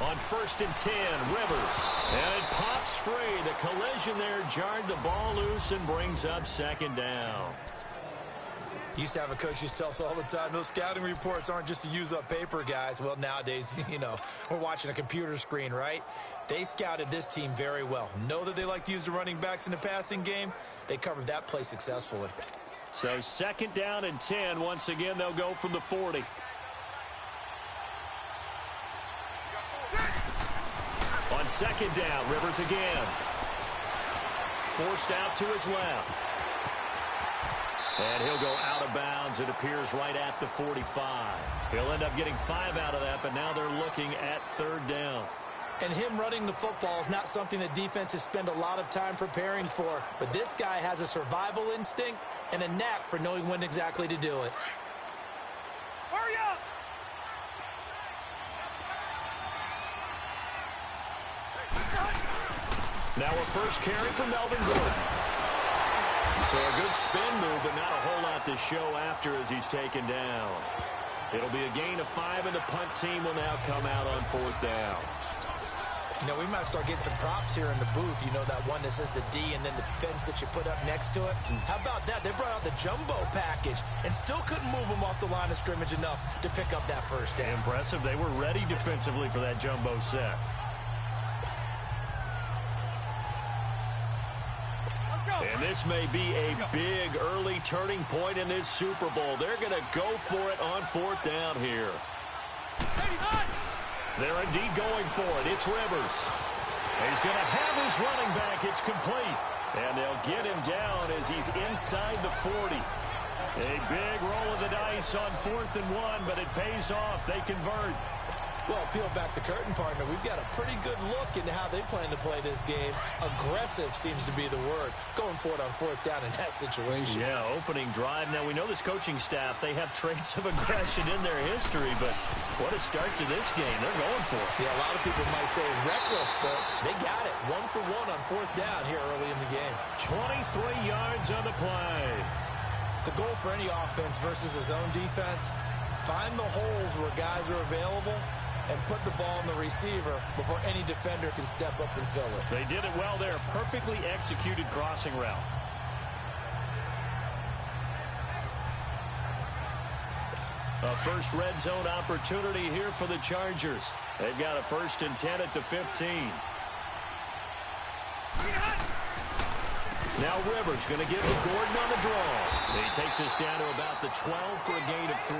On 1st and 10, Rivers. And it pops free. The collision there jarred the ball loose and brings up 2nd down. Used to have a coach used to tell us all the time, those scouting reports aren't just to use up paper, guys. Well, nowadays, we're watching a computer screen, right? They scouted this team very well. Know that they like to use the running backs in the passing game. They covered that play successfully. So 2nd down and 10. Once again, they'll go from the 40. On 2nd down, Rivers again. Forced out to his left. And he'll go out of bounds, it appears, right at the 45. He'll end up getting 5 out of that, but now they're looking at 3rd down. And him running the football is not something that defenses spend a lot of time preparing for. But this guy has a survival instinct and a knack for knowing when exactly to do it. Hurry up! Now a first carry from Melvin Gordon. So a good spin move, but not a whole lot to show after as he's taken down. It'll be a gain of 5, and the punt team will now come out on 4th down. We might start getting some props here in the booth. That one that says the D and then the fence that you put up next to it. How about that? They brought out the jumbo package and still couldn't move them off the line of scrimmage enough to pick up that 1st down. Impressive. They were ready defensively for that jumbo set. And this may be a big early turning point in this Super Bowl. They're going to go for it on 4th down here. They're indeed going for it. It's Rivers. He's going to have his running back. It's complete. And they'll get him down as he's inside the 40. A big roll of the dice on 4th and 1, but it pays off. They convert. Well, peel back the curtain, partner. We've got a pretty good look into how they plan to play this game. Aggressive seems to be the word. Going for it on 4th down in that situation. Yeah, opening drive. Now, we know this coaching staff, they have traits of aggression in their history, but what a start to this game. They're going for it. Yeah, a lot of people might say reckless, but they got it. 1 for 1 on 4th down here early in the game. 23 yards on the play. The goal for any offense versus a zone defense, find the holes where guys are available and put the ball in the receiver before any defender can step up and fill it. They did it well there. Perfectly executed crossing route. A first red zone opportunity here for the Chargers. They've got a 1st and 10 at the 15. Now Rivers going to give it Gordon on the draw. He takes us down to about the 12 for a gain of 3.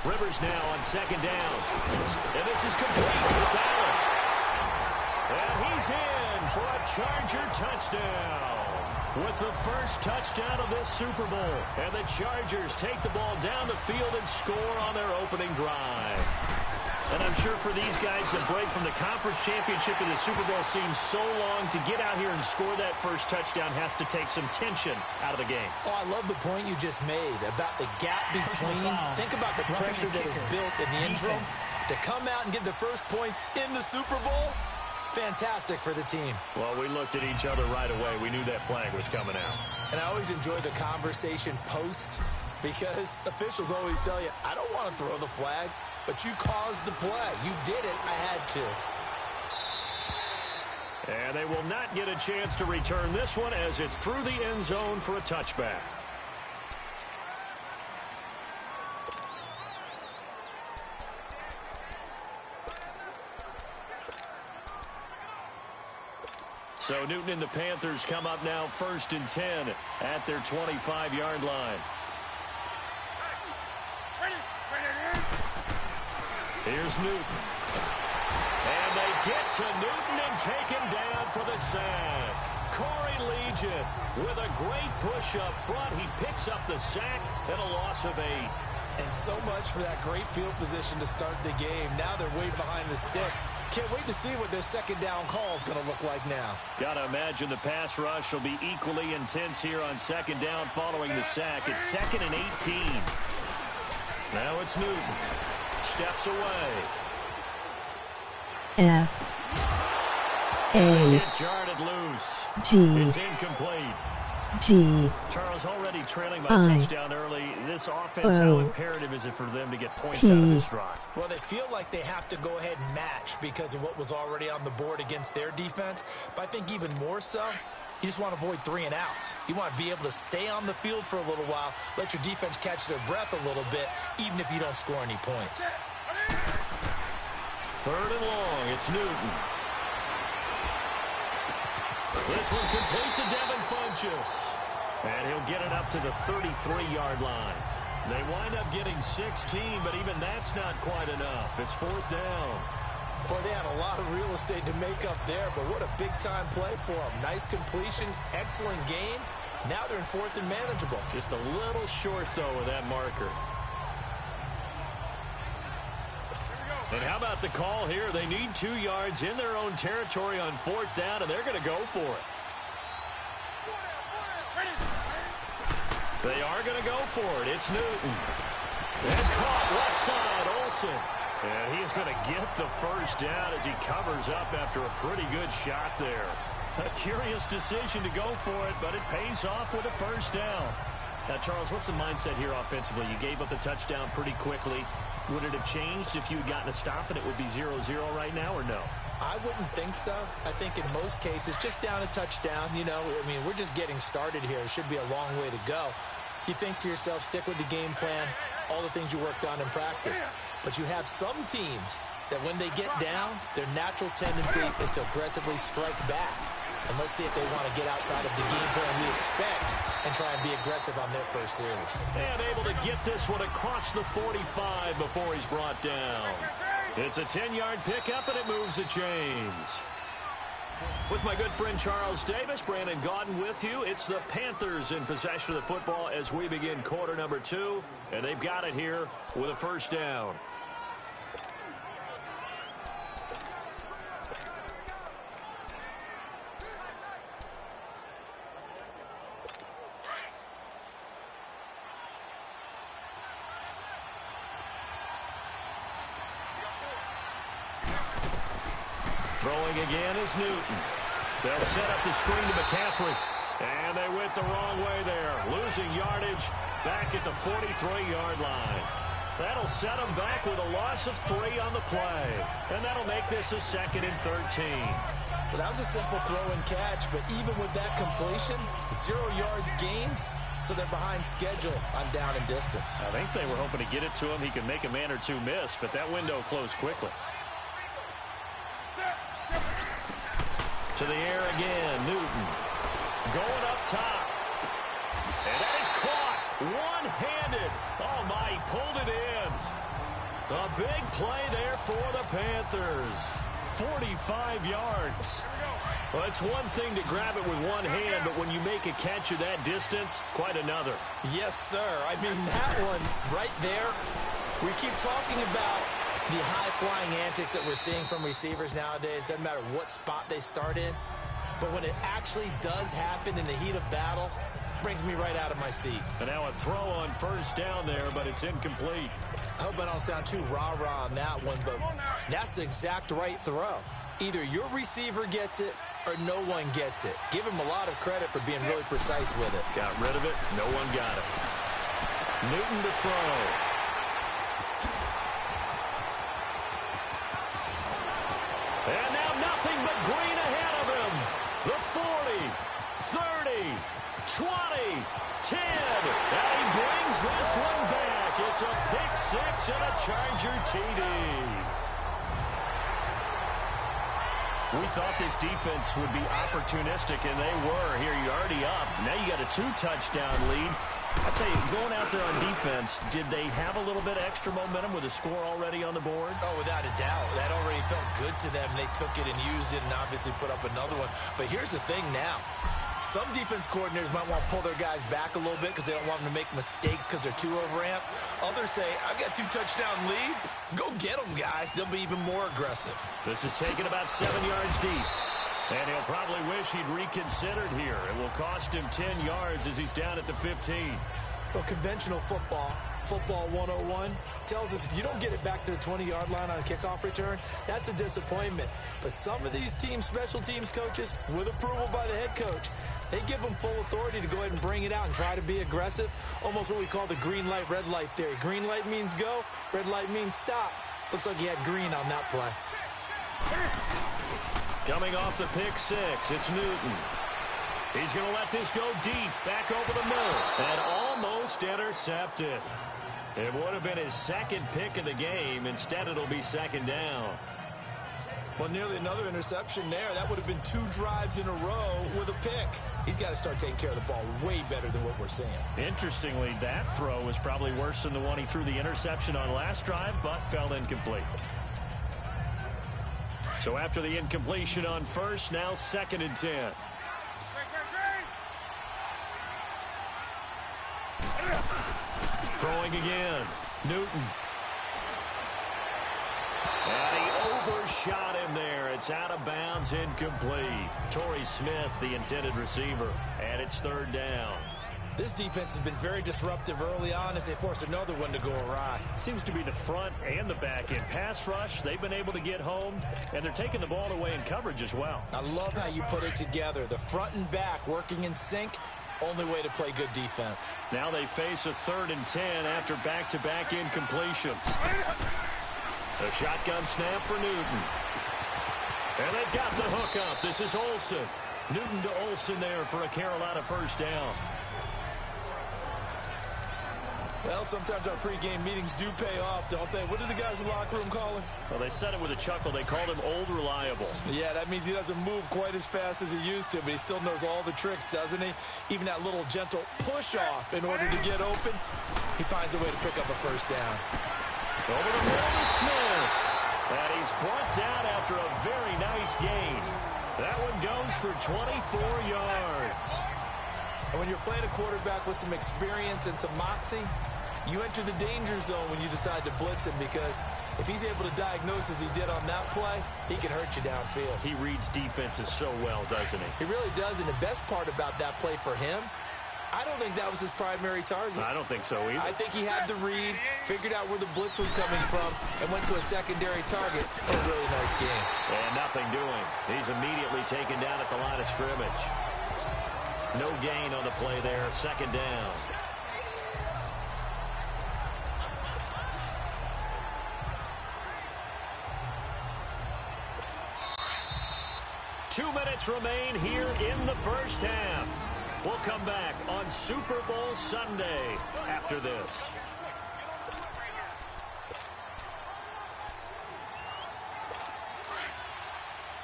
Rivers now on 2nd down. And this is complete. It's Allen. And he's in for a Charger touchdown. With the first touchdown of this Super Bowl. And the Chargers take the ball down the field and score on their opening drive. And I'm sure for these guys, the break from the conference championship to the Super Bowl seems so long. To get out here and score that first touchdown has to take some tension out of the game. Oh, I love the point you just made about the gap between. Think about the pressure that is built in the interim. To come out and get the first points in the Super Bowl, fantastic for the team. Well, we looked at each other right away. We knew that flag was coming out. And I always enjoy the conversation post because officials always tell you, I don't want to throw the flag. But you caused the play. You did it. I had to. And they will not get a chance to return this one as it's through the end zone for a touchback. So Newton and the Panthers come up now 1st and 10 at their 25-yard line. Here's Newton. And they get to Newton and taken down for the sack. Corey Legion with a great push up front. He picks up the sack and a loss of 8. And so much for that great field position to start the game. Now they're way behind the sticks. Can't wait to see what their second down call is going to look like now. Got to imagine the pass rush will be equally intense here on second down following the sack. It's 2nd and 18. Now it's Newton. Steps away. Jarred loose. It's incomplete. Charles, already trailing by a touchdown early. This offense, how imperative is it for them to get points out of this drive? Well, they feel like they have to go ahead and match because of what was already on the board against their defense. But I think even more so, you just want to avoid 3 and outs. You want to be able to stay on the field for a little while, let your defense catch their breath a little bit, even if you don't score any points. 3rd and long. It's Newton. This one complete to Devin Funchess. And he'll get it up to the 33-yard line. They wind up getting 16, but even that's not quite enough. It's 4th down. Boy, they had a lot of real estate to make up there, but what a big-time play for them. Nice completion, excellent game. Now they're in 4th and manageable. Just a little short, though, with that marker. And how about the call here? They need 2 yards in their own territory on 4th down, and they're going to go for it. They are going to go for it. It's Newton. And caught left side, Olsen. And he is going to get the first down as he covers up after a pretty good shot there. A curious decision to go for it, but it pays off with a first down. Now, Charles, what's the mindset here offensively? You gave up the touchdown pretty quickly. Would it have changed if you had gotten a stop and it would be 0-0 right now, or no? I wouldn't think so. I think in most cases, just down a touchdown, you know, I mean, we're just getting started here. It should be a long way to go. You think to yourself, stick with the game plan, all the things you worked on in practice. But you have some teams that when they get down, their natural tendency is to aggressively strike back. And let's see if they want to get outside of the game plan we expect and try and be aggressive on their first series. And able to get this one across the 45 before he's brought down. It's a 10-yard pickup, and it moves the chains. With my good friend Charles Davis, Brandon Gaudin with you. It's the Panthers in possession of the football as we begin quarter number 2. And they've got it here with a first down. Throwing again is Newton. They'll set up the screen to McCaffrey. And they went the wrong way there. Losing yardage back at the 43-yard line. That'll set them back with a loss of 3 on the play. And that'll make this a 2nd and 13. Well, that was a simple throw and catch, but even with that completion, 0 yards gained, so they're behind schedule on down and distance. I think they were hoping to get it to him. He could make a man or two miss, but that window closed quickly. To the air again, Newton. Going up top. And that is caught. One-handed. Oh, my, he pulled it in. A big play there for the Panthers. 45 yards. Well, it's one thing to grab it with one hand, but when you make a catch of that distance, quite another. Yes, sir. I mean, that one right there, we keep talking about the high-flying antics that we're seeing from receivers nowadays. Doesn't matter what spot they start in. But when it actually does happen in the heat of battle, it brings me right out of my seat. And now a throw on first down there, but it's incomplete. I hope I don't sound too rah-rah on that one, but that's the exact right throw. Either your receiver gets it or no one gets it. Give him a lot of credit for being really precise with it. Got rid of it. No one got it. Newton to throw. And now nothing but green ahead of him. The 40, 30, 20, 10. And he brings this one back. It's a pick six and a Charger TD. We thought this defense would be opportunistic, and they were. Here, you're already up. Now you got a 2-touchdown lead. I'll tell you, going out there on defense, did they have a little bit of extra momentum with a score already on the board? Oh, without a doubt. That already felt good to them. They took it and used it and obviously put up another one. But here's the thing now. Some defense coordinators might want to pull their guys back a little bit because they don't want them to make mistakes because they're too overamped. Others say, I've got 2-touchdown lead. Go get them, guys. They'll be even more aggressive. This is taken about 7 yards deep. And he'll probably wish he'd reconsidered here. It will cost him 10 yards as he's down at the 15. Well, conventional football 101, tells us if you don't get it back to the 20-yard line on a kickoff return, that's a disappointment. But some of these teams, special teams coaches, with approval by the head coach, they give them full authority to go ahead and bring it out and try to be aggressive, almost what we call the green light, red light theory. Green light means go, red light means stop. Looks like he had green on that play. Coming off the pick six, it's Newton. He's going to let this go deep, back over the middle, and almost intercepted. It would have been his second pick of the game. Instead, it'll be second down. Well, nearly another interception there. That would have been 2 drives in a row with a pick. He's got to start taking care of the ball way better than what we're seeing. Interestingly, that throw was probably worse than the one he threw the interception on last drive, but fell incomplete. So after the incompletion on first, now 2nd and 10. Throwing again. Newton. And he overshot him there. It's out of bounds, incomplete. Torrey Smith, the intended receiver. And it's 3rd down. This defense has been very disruptive early on as they force another one to go awry. Seems to be the front and the back end. Pass rush, they've been able to get home, and they're taking the ball away in coverage as well. I love how you put it together. The front and back working in sync, only way to play good defense. Now they face a 3rd and 10 after back-to-back incompletions. A shotgun snap for Newton. And they've got the hook up. This is Olsen. Newton to Olsen there for a Carolina 1st down. Well, sometimes our pregame meetings do pay off, don't they? What do the guys in the locker room call him? Well, they said it with a chuckle. They called him Old Reliable. Yeah, that means he doesn't move quite as fast as he used to, but he still knows all the tricks, doesn't he? Even that little gentle push-off in order to get open, he finds a way to pick up a 1st down. Over the middle to Smith. And he's brought down after a very nice gain. That one goes for 24 yards. And when you're playing a quarterback with some experience and some moxie, you enter the danger zone when you decide to blitz him, because if he's able to diagnose as he did on that play, he can hurt you downfield. He reads defenses so well, doesn't he? He really does, and the best part about that play for him, I don't think that was his primary target. I don't think so either. I think he had the read, figured out where the blitz was coming from, and went to a secondary target for a really nice game. And nothing doing. He's immediately taken down at the line of scrimmage. No gain on the play there, 2nd down. Two minutes remain here in the 1st half. We'll come back on Super Bowl Sunday after this.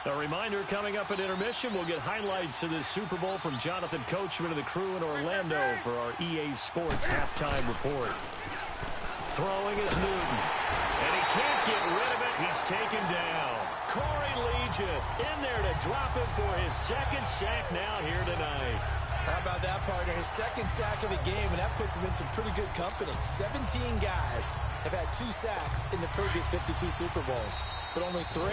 A reminder, coming up at intermission, we'll get highlights of this Super Bowl from Jonathan Coachman and the crew in Orlando for our EA Sports halftime report. Throwing is Newton. And he can't get rid of it. He's taken down. Corey Legion in there to drop him for his 2nd sack now here tonight. How about that, partner? His 2nd sack of the game, and that puts him in some pretty good company. 17 guys have had 2 sacks in the previous 52 Super Bowls, but only 3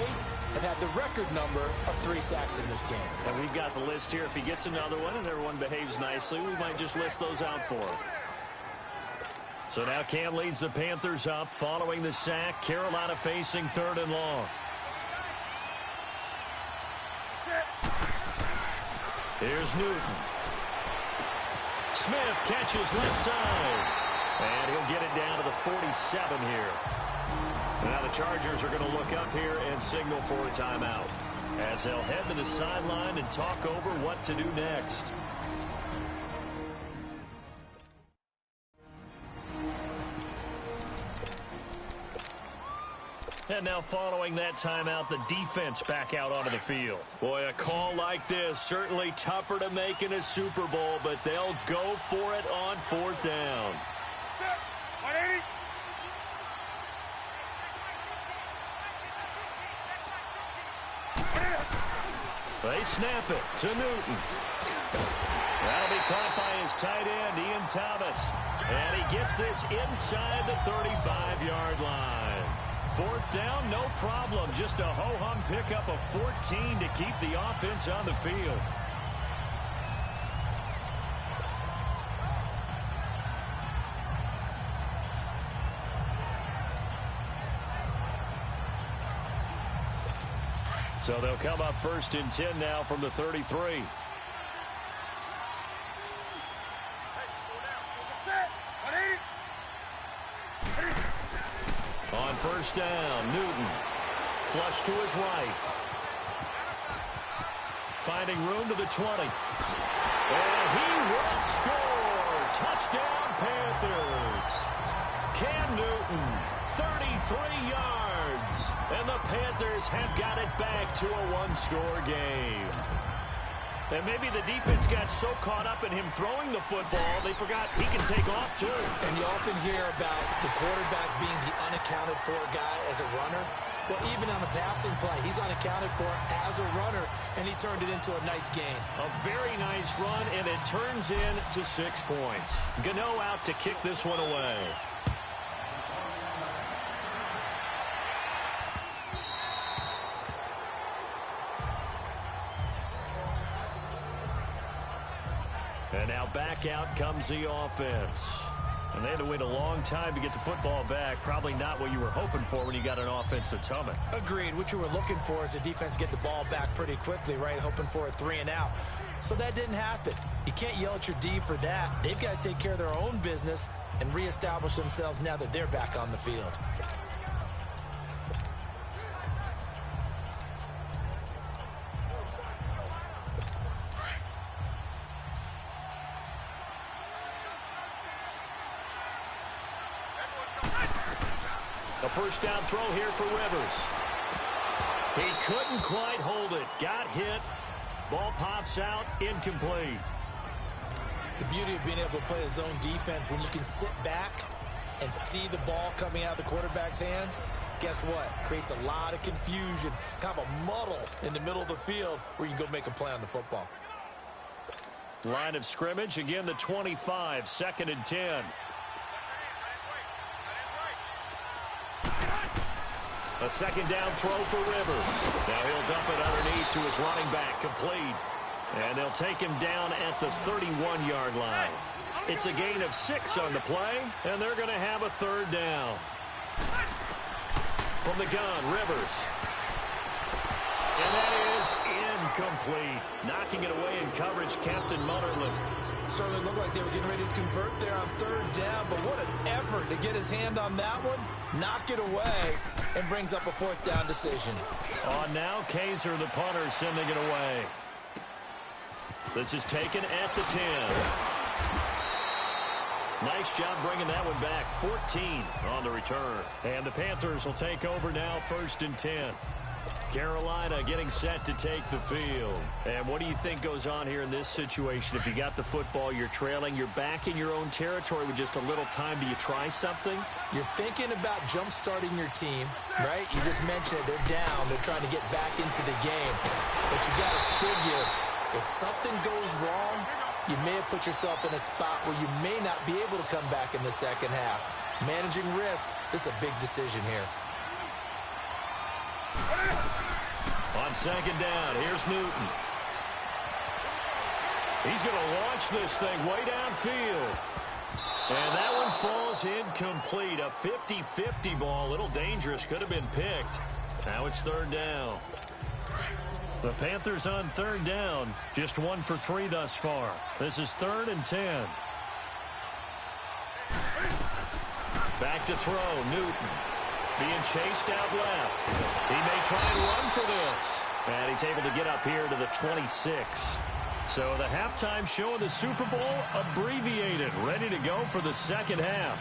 have had the record number of 3 sacks in this game. And we've got the list here. If he gets another one and everyone behaves nicely, we might just list those out for him. So now Cam leads the Panthers up following the sack. Carolina facing 3rd and long. Here's Newton. Smith catches left side. And he'll get it down to the 47 here. Now the Chargers are going to look up here and signal for a timeout, as they'll head to the sideline and talk over what to do next. And now following that timeout, the defense back out onto the field. Boy, a call like this, certainly tougher to make in a Super Bowl, but they'll go for it on 4th down. 180. They snap it to Newton. That'll be caught by his tight end, Ian Thomas. And he gets this inside the 35-yard line. 4th down, no problem. Just a ho-hum pickup of 14 to keep the offense on the field. So they'll come up 1st and 10 now from the 33. On 1st down, Newton. Flush to his right. Finding room to the 20. And he will score. Touchdown, Panthers. Cam Newton, 33 yards. And the Panthers have got it back to a one-score game. And maybe the defense got so caught up in him throwing the football, they forgot he can take off, too. And you often hear about the quarterback being the unaccounted-for guy as a runner. Well, even on a passing play, he's unaccounted for as a runner, and he turned it into a nice gain. A very nice run, and it turns into 6 points. Gano out to kick this one away. And now back out comes the offense. And they had to wait a long time to get the football back. Probably not what you were hoping for when you got an offense that's humming. Agreed. What you were looking for is the defense get the ball back pretty quickly, right? Hoping for a 3 and out. So that didn't happen. You can't yell at your D for that. They've got to take care of their own business and reestablish themselves now that they're back on the field. A 1st down throw here for Rivers. He couldn't quite hold it. Got hit. Ball pops out. Incomplete. The beauty of being able to play a zone defense, when you can sit back and see the ball coming out of the quarterback's hands, guess what? Creates a lot of confusion, kind of a muddle in the middle of the field where you can go make a play on the football. Line of scrimmage. Again, the 25. 2nd and 10. A 2nd down throw for Rivers. Now he'll dump it underneath to his running back, complete. And they'll take him down at the 31-yard line. It's a gain of 6 on the play, and they're going to have a 3rd down. From the gun, Rivers. And that is incomplete. Knocking it away in coverage, Captain Mutterlin. Certainly looked like they were getting ready to convert there on 3rd down, but what an effort to get his hand on that one, knock it away, and brings up a 4th down decision. On now, Kaiser, the punter, sending it away. This is taken at the 10. Nice job bringing that one back. 14 on the return. And the Panthers will take over now, 1st and 10. Carolina getting set to take the field. And what do you think goes on here in this situation? If you got the football, you're trailing, you're back in your own territory with just a little time. Do you try something? You're thinking about jump-starting your team, right? You just mentioned it. They're down. They're trying to get back into the game. But you got to figure, if something goes wrong, you may have put yourself in a spot where you may not be able to come back in the second half. Managing risk, this is a big decision here. On 2nd down, here's Newton. He's going to launch this thing way downfield. And that one falls incomplete. A 50-50 ball, a little dangerous, could have been picked. Now it's 3rd down. The Panthers on 3rd down, just 1 for 3 thus far. This is 3rd and 10. Back to throw, Newton. Being chased out left. He may try and run for this. And he's able to get up here to the 26. So the halftime show of the Super Bowl abbreviated, ready to go for the second half.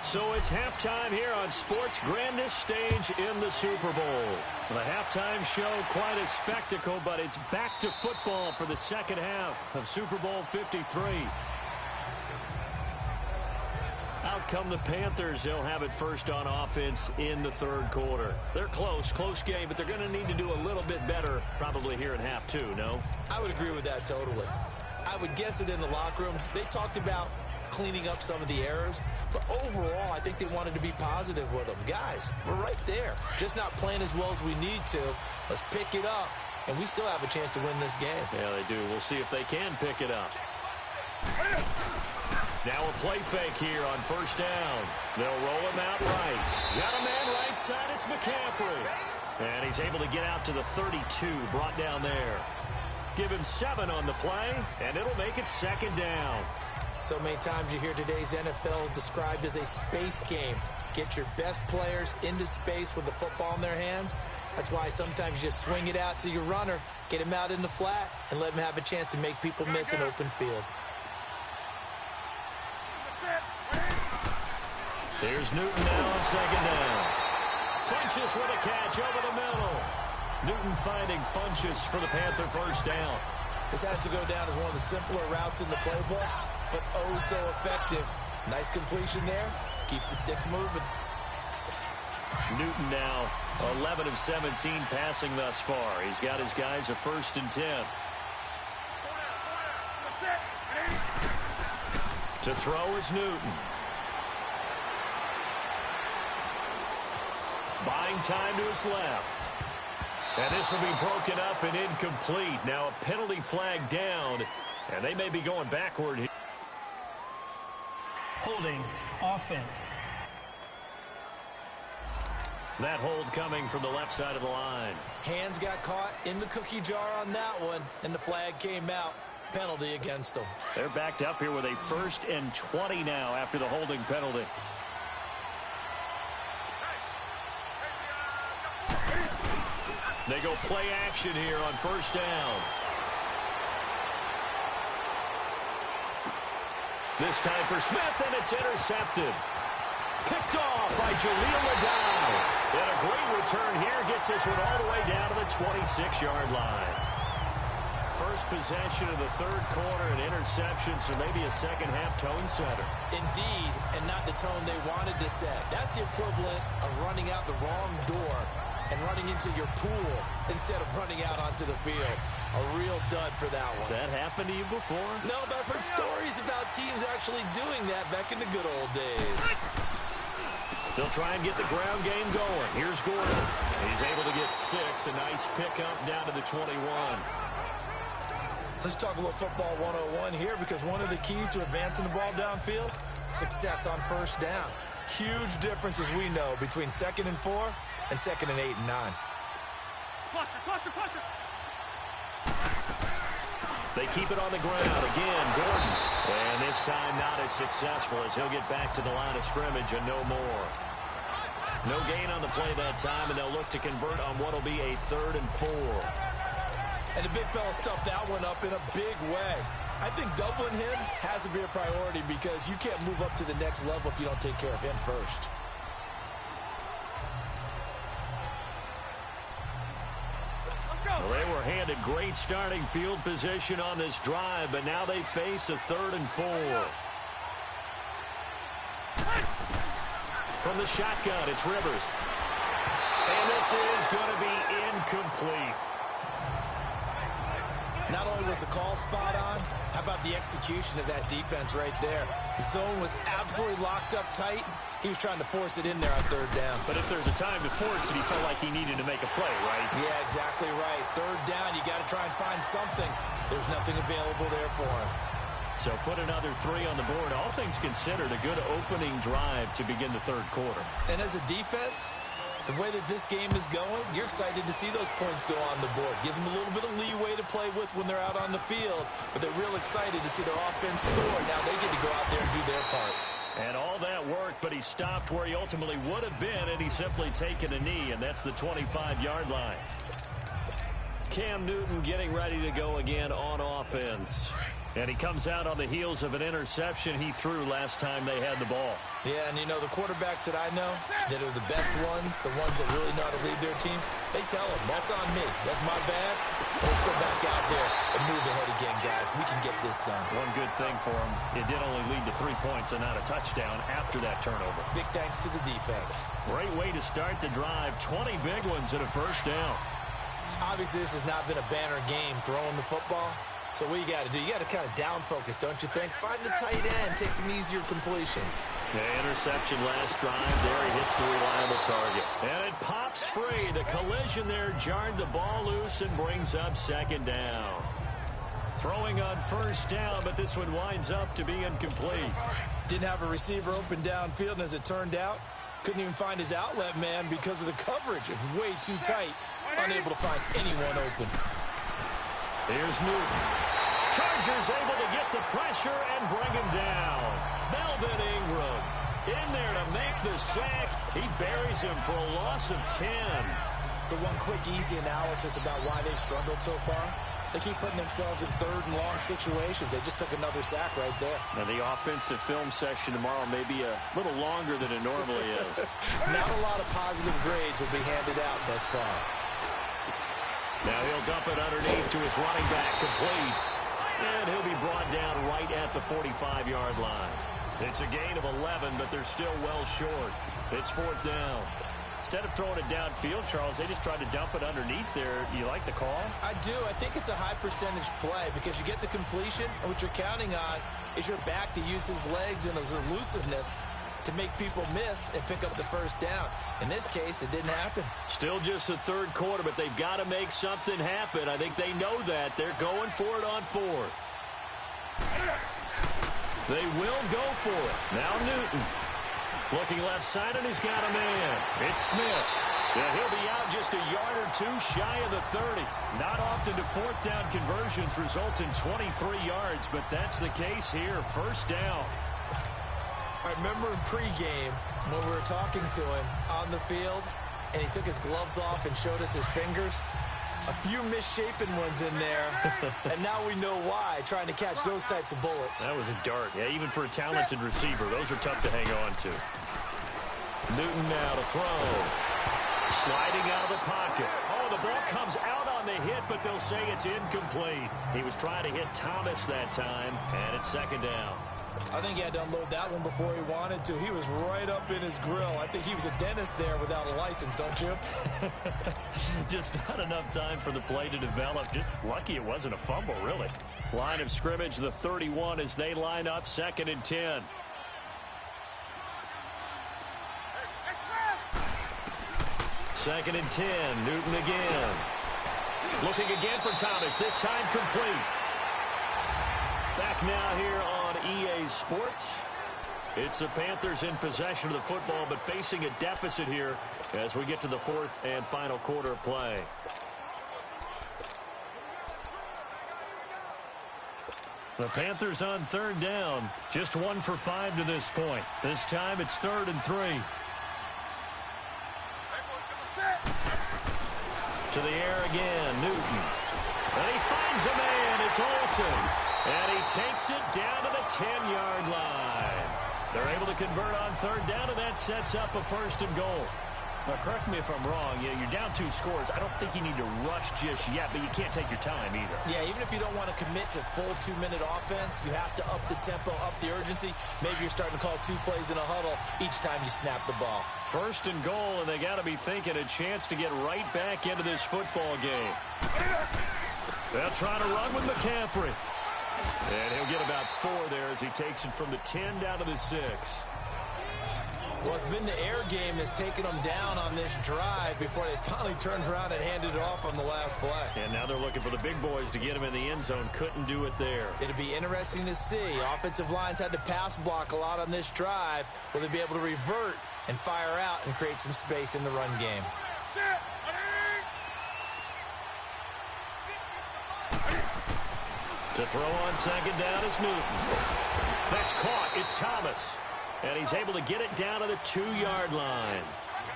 So it's halftime here on sports' grandest stage in the Super Bowl. The halftime show, quite a spectacle, but it's back to football for the second half of Super Bowl 53. Out come the Panthers. They'll have it first on offense in the third quarter. They're close game, but they're going to need to do a little bit better probably here in half two, no? I would agree with that totally. I would guess it in the locker room. They talked about cleaning up some of the errors, but overall I think they wanted to be positive with them. Guys, we're right there, just not playing as well as we need to. Let's pick it up, and we still have a chance to win this game. Yeah, they do. We'll see if they can pick it up. Now a play fake here on first down. They'll roll him out right. Got a man right side. It's McCaffrey, and he's able to get out to the 32, brought down there. Give him 7 on the play, and it'll make it second down. So many times you hear today's NFL described as a space game. Get your best players into space with the football in their hands. That's why sometimes you just swing it out to your runner, get him out in the flat, and let him have a chance to make people miss an open field. Here's Newton now on second down. Funchess with a catch over the middle. Newton finding Funchess for the Panther first down. This has to go down as one of the simpler routes in the playbook, but oh so effective. Nice completion there. Keeps the sticks moving. Newton now 11 of 17 passing thus far. He's got his guys a 1st and 10. To throw is Newton. Buying time to his left. And this will be broken up and incomplete. Now a penalty flag down, and they may be going backward here. Holding offense. That hold coming from the left side of the line. Hands got caught in the cookie jar on that one, and the flag came out. Penalty against them. They're backed up here with a 1st and 20 now after the holding penalty. They go play action here on first down. This time for Smith, and it's intercepted. Picked off by Jaleel Adao. And a great return here gets this one all the way down to the 26-yard line. First possession of the third quarter, an interception, so maybe a second-half tone setter. Indeed, and not the tone they wanted to set. That's the equivalent of running out the wrong door and running into your pool instead of running out onto the field. A real dud for that one. Has that happened to you before? No, but I've heard stories about teams actually doing that back in the good old days. They'll try and get the ground game going. Here's Gordon. He's able to get 6. A nice pickup down to the 21. Let's talk a little football 101 here, because one of the keys to advancing the ball downfield, success on first down. Huge difference, as we know, between 2nd and 4 and 2nd and 8 and 9. Cluster. They keep it on the ground. Again, Gordon. And this time not as successful, as he'll get back to the line of scrimmage and no more. No gain on the play that time, and they'll look to convert on what will be a 3rd and 4. And the big fella stuffed that one up in a big way. I think doubling him has to be a priority, because you can't move up to the next level if you don't take care of him first. Well, they were handed great starting field position on this drive, but now they face a 3rd and 4. From the shotgun, it's Rivers. And this is going to be incomplete. Not only was the call spot on, how about the execution of that defense right there? The zone was absolutely locked up tight. He was trying to force it in there on 3rd down. But if there's a time to force it, he felt like he needed to make a play, right? Yeah, exactly right. 3rd down, you got to try and find something. There's nothing available there for him. So put another 3 on the board. All things considered, a good opening drive to begin the third quarter. And as a defense, the way that this game is going, you're excited to see those points go on the board. Gives them a little bit of leeway to play with when they're out on the field, but they're real excited to see their offense score. Now they get to go out there and do their part. And all that worked, but he stopped where he ultimately would have been, and he's simply taken a knee, and that's the 25-yard line. Cam Newton getting ready to go again on offense. And he comes out on the heels of an interception he threw last time they had the ball. Yeah, and you know, the quarterbacks that I know that are the best ones, the ones that really know how to lead their team, they tell them, that's on me. That's my bad. Let's go back out there and move ahead again, guys. We can get this done. One good thing for him, it did only lead to 3 points and not a touchdown after that turnover. Big thanks to the defense. Great way to start the drive. 20 big ones and a first down. Obviously, this has not been a banner game throwing the football. So what you got to do, you got to kind of down focus, don't you think? Find the tight end, take some easier completions. The interception last drive. There he hits the reliable target. And it pops free. The collision there jarred the ball loose and brings up second down. Throwing on first down, but this one winds up to be incomplete. Didn't have a receiver open downfield, and as it turned out, couldn't even find his outlet man because of the coverage. It was way too tight, unable to find anyone open. Here's Newton. Chargers able to get the pressure and bring him down. Melvin Ingram in there to make the sack. He buries him for a loss of 10. So one quick, easy analysis about why they struggled so far. They keep putting themselves in third and long situations. They just took another sack right there. Now the offensive film session tomorrow may be a little longer than it normally is. Not a lot of positive grades will be handed out thus far. Now he'll dump it underneath to his running back, complete. And he'll be brought down right at the 45-yard line. It's a gain of 11, but they're still well short. It's fourth down. Instead of throwing it downfield, Charles, they just tried to dump it underneath there. You like the call? I do. I think it's a high-percentage play because you get the completion, and what you're counting on is your back to use his legs and his elusiveness to make people miss and pick up the first down. In this case, it didn't happen. Still just the third quarter, but they've got to make something happen. I think they know that. They're going for it on fourth. They will go for it. Now Newton. Looking left side, and he's got a man. It's Smith. Yeah, he'll be out just a yard or two shy of the 30. Not often do fourth down conversions result in 23 yards, but that's the case here. First down. I remember in pregame when we were talking to him on the field, and he took his gloves off and showed us his fingers. A few misshapen ones in there, and now we know why, trying to catch those types of bullets. That was a dart. Yeah, even for a talented receiver, those are tough to hang on to. Newton now to throw. Sliding out of the pocket. Oh, the ball comes out on the hit, but they'll say it's incomplete. He was trying to hit Thomas that time, and it's second down. I think he had to unload that one before he wanted to. He was right up in his grill. I think he was a dentist there without a license, don't you? Just not enough time for the play to develop. Just lucky it wasn't a fumble, really. Line of scrimmage, the 31 as they line up, 2nd and 10. Second and 10, Newton again. Looking again for Thomas, this time complete. Back now here on EA Sports. It's the Panthers in possession of the football, but facing a deficit here as we get to the fourth and final quarter of play. The Panthers on third down. Just 1 for 5 to this point. This time it's 3rd and 3. To the air again, Newton. And he finds a man. It's Olsen. And he takes it down to the 10-yard line. They're able to convert on third down, and that sets up a 1st and goal. Now, correct me if I'm wrong. Yeah, you're down 2 scores. I don't think you need to rush just yet, but you can't take your time either. Yeah, even if you don't want to commit to full 2-minute offense, you have to up the tempo, up the urgency. Maybe you're starting to call 2 plays in a huddle each time you snap the ball. 1st and goal, and they got to be thinking a chance to get right back into this football game. They'll try to run with McCaffrey. And he'll get about 4 there as he takes it from the 10 down to the 6. Well, it's been the air game that's taken them down on this drive before they finally turned around and handed it off on the last play. And now they're looking for the big boys to get him in the end zone. Couldn't do it there. It'll be interesting to see. Offensive lines had to pass block a lot on this drive. Will they be able to revert and fire out and create some space in the run game? To throw on second down is Newton. That's caught. It's Thomas. And he's able to get it down to the 2-yard line.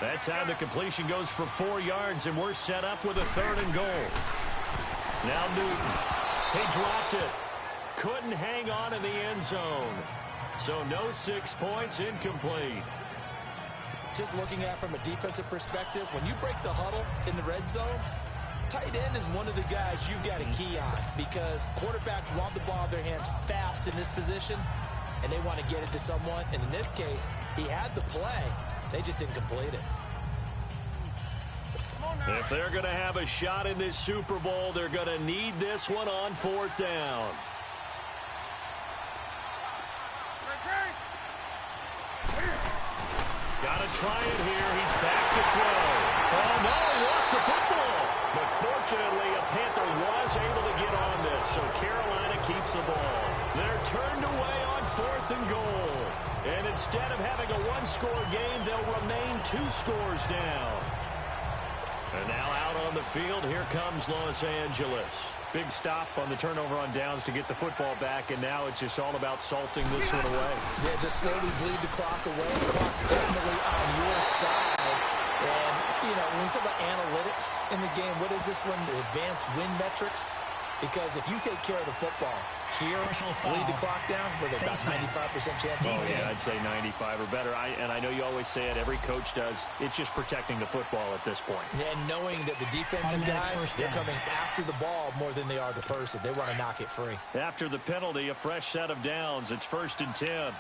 That time the completion goes for 4 yards, and we're set up with a 3rd and goal. Now Newton. He dropped it. couldn't hang on in the end zone. So no 6 points, incomplete. Just looking at it from a defensive perspective, when you break the huddle in the red zone, tight end is one of the guys you've got to key on because quarterbacks want the ball in their hands fast in this position, and they want to get it to someone. And in this case, he had the play. They just didn't complete it. If they're going to have a shot in this Super Bowl, they're going to need this one on 4th down. Got to try it here. He's back to throw. Oh, no, he lost the football. But fortunately, a Panther was able to get on this, so Carolina keeps the ball. They're turned away on 4th and goal. And instead of having a one-score game, they'll remain 2 scores down. And now out on the field, here comes Los Angeles. Big stop on the turnover on downs to get the football back, and now it's just all about salting this one away. Yeah, just slowly bleed the clock away. The clock's definitely on your side. And, you know, when we talk about analytics in the game, what is this one? The advanced win metrics? Because if you take care of the football here, bleed the clock down, with about 95% chance of yeah, I'd say 95 or better. And I know you always say it, every coach does. It's just protecting the football at this point. And knowing that the defensive guys, they're coming after the ball more than they are the person. They want to knock it free. After the penalty, a fresh set of downs. It's 1st and 10.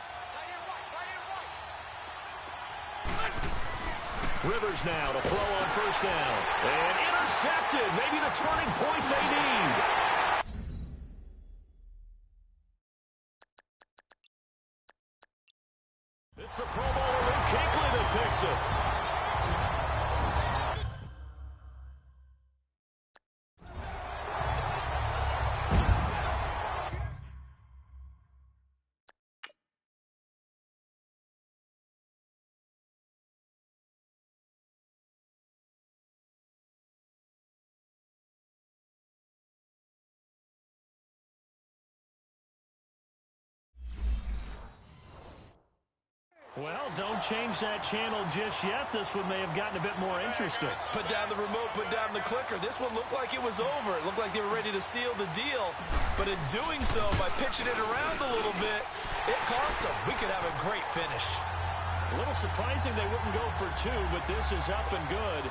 Rivers now to throw on 1st down. And intercepted. Maybe the turning point they need. It's the Pro Bowler Luke Kuechly that picks it. Well, don't change that channel just yet. This one may have gotten a bit more interesting. Put down the remote, put down the clicker. This one looked like it was over. It looked like they were ready to seal the deal. But in doing so, by pitching it around a little bit, it cost them. We could have a great finish. A little surprising they wouldn't go for 2, but this is up and good.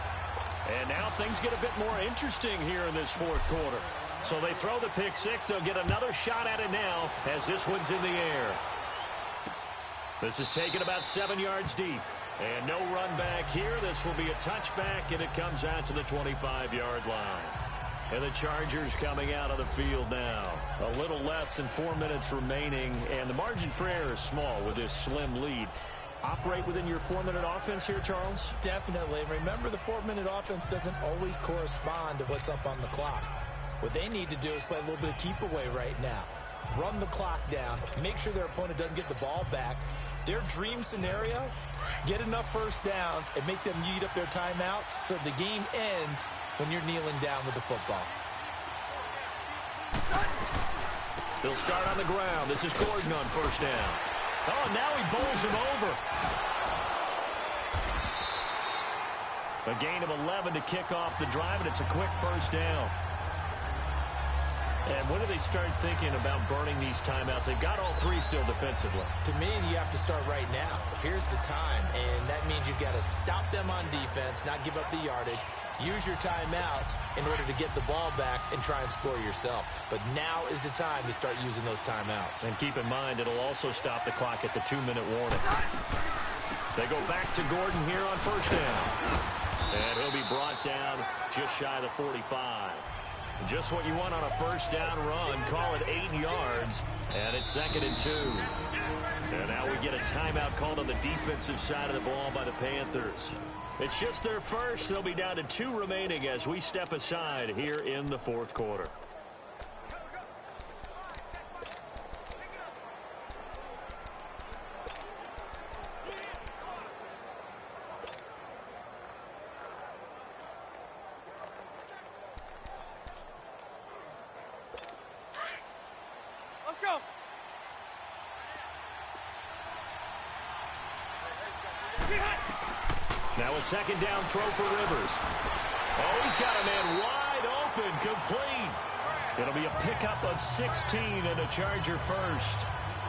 And now things get a bit more interesting here in this 4th quarter. So they throw the pick 6. They'll get another shot at it now as this one's in the air. This is taken about 7 yards deep. And no run back here. This will be a touchback, and it comes out to the 25-yard line. And the Chargers coming out of the field now. A little less than 4 minutes remaining, and the margin for error is small with this slim lead. Operate within your 4-minute offense here, Charles? Definitely. Remember, the 4-minute offense doesn't always correspond to what's up on the clock. What they need to do is play a little bit of keep away right now. Run the clock down. Make sure their opponent doesn't get the ball back. Their dream scenario, get enough 1st downs and make them eat up their timeouts so the game ends when you're kneeling down with the football. They'll start on the ground. This is Gordon on 1st down. Oh, now he bowls him over. A gain of 11 to kick off the drive, and it's a quick 1st down. And when do they start thinking about burning these timeouts? They've got all 3 still defensively. To me, you have to start right now. Here's the time, and that means you've got to stop them on defense, not give up the yardage, use your timeouts in order to get the ball back and try and score yourself. But now is the time to start using those timeouts. And keep in mind, it'll also stop the clock at the 2-minute warning. They go back to Gordon here on 1st down. And he'll be brought down just shy of the 45. Just what you want on a 1st down run. Call it 8 yards. And it's 2nd and 2. And now we get a timeout called on the defensive side of the ball by the Panthers. It's just their first. They'll be down to 2 remaining as we step aside here in the 4th quarter. Now a 2nd down throw for Rivers. Oh, he's got a man wide open, complete. It'll be a pickup of 16 and a Charger first.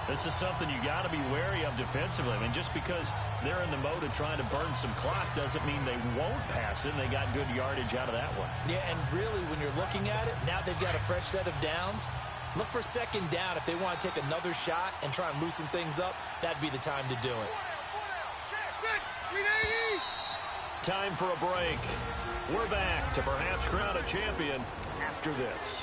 This is something you got to be wary of defensively. I mean, just because they're in the mode of trying to burn some clock doesn't mean they won't pass it. They got good yardage out of that one. Yeah, and really, when you're looking at it, now they've got a fresh set of downs. Look for second down. If they want to take another shot and try and loosen things up, that'd be the time to do it. Time for a break. We're back to perhaps crown a champion after this.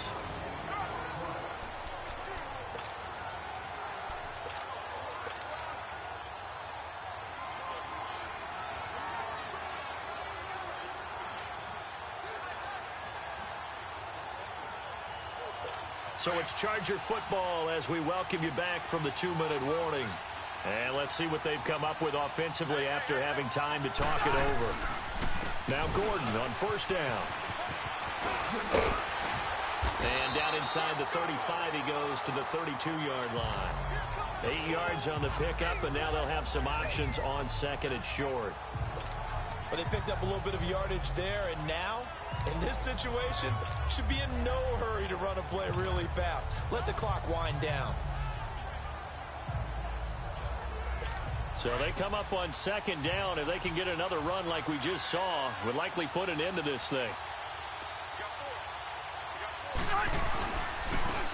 So it's Charger football as we welcome you back from the 2-minute warning. And let's see what they've come up with offensively after having time to talk it over. Now Gordon on first down. And down inside the 35, he goes to the 32-yard line. 8 yards on the pickup, and now they'll have some options on second and short. But they picked up a little bit of yardage there, and now, in this situation, should be in no hurry to run a play really fast. Let the clock wind down. So they come up on second down. If they can get another run like we just saw, would likely put an end to this thing.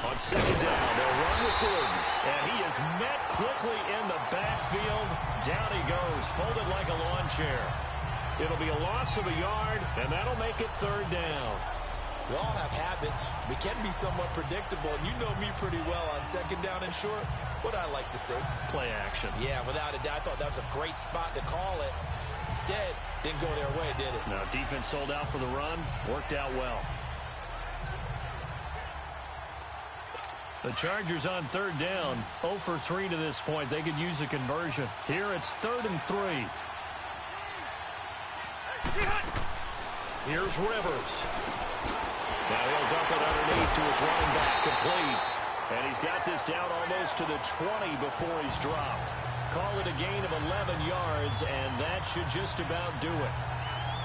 On second down, they'll run with Gordon. And he is met quickly in the backfield. Down he goes, folded like a lawn chair. It'll be a loss of a yard, and that'll make it third down. We all have habits. We can be somewhat predictable, and you know me pretty well on second down and short. What I like to say. Play action. Yeah, without a doubt. I thought that was a great spot to call it. Instead, didn't go their way, did it? Now, defense sold out for the run. Worked out well. The Chargers on third down. 0 for 3 to this point. They could use a conversion. Here it's 3rd and 3. Here's Rivers. Now he'll dump it underneath to his running back, complete. And he's got this down almost to the 20 before he's dropped. Call it a gain of 11 yards, and that should just about do it.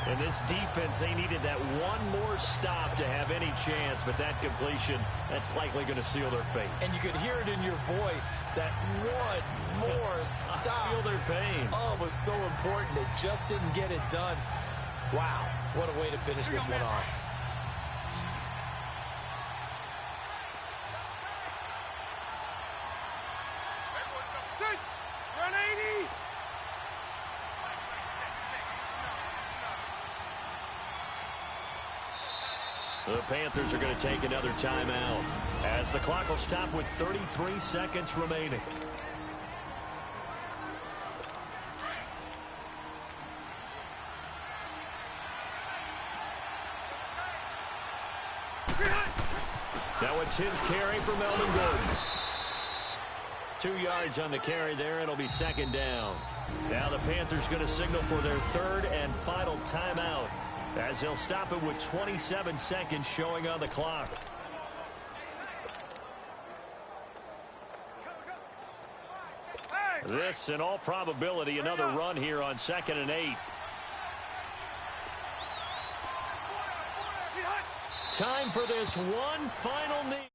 And this defense, they needed that one more stop to have any chance, but that completion, that's likely going to seal their fate. And you could hear it in your voice, that one more stop. I feel their pain. Oh, it was so important. They just didn't get it done. Wow, what a way to finish this one off. The Panthers are going to take another timeout as the clock will stop with 33 seconds remaining. Now a 10th carry for Melvin Gordon. 2 yards on the carry there. It'll be second down. Now the Panthers going to signal for their third and final timeout, as they'll stop it with 27 seconds showing on the clock. This, in all probability, another run here on 2nd and 8. Time for this one final knee.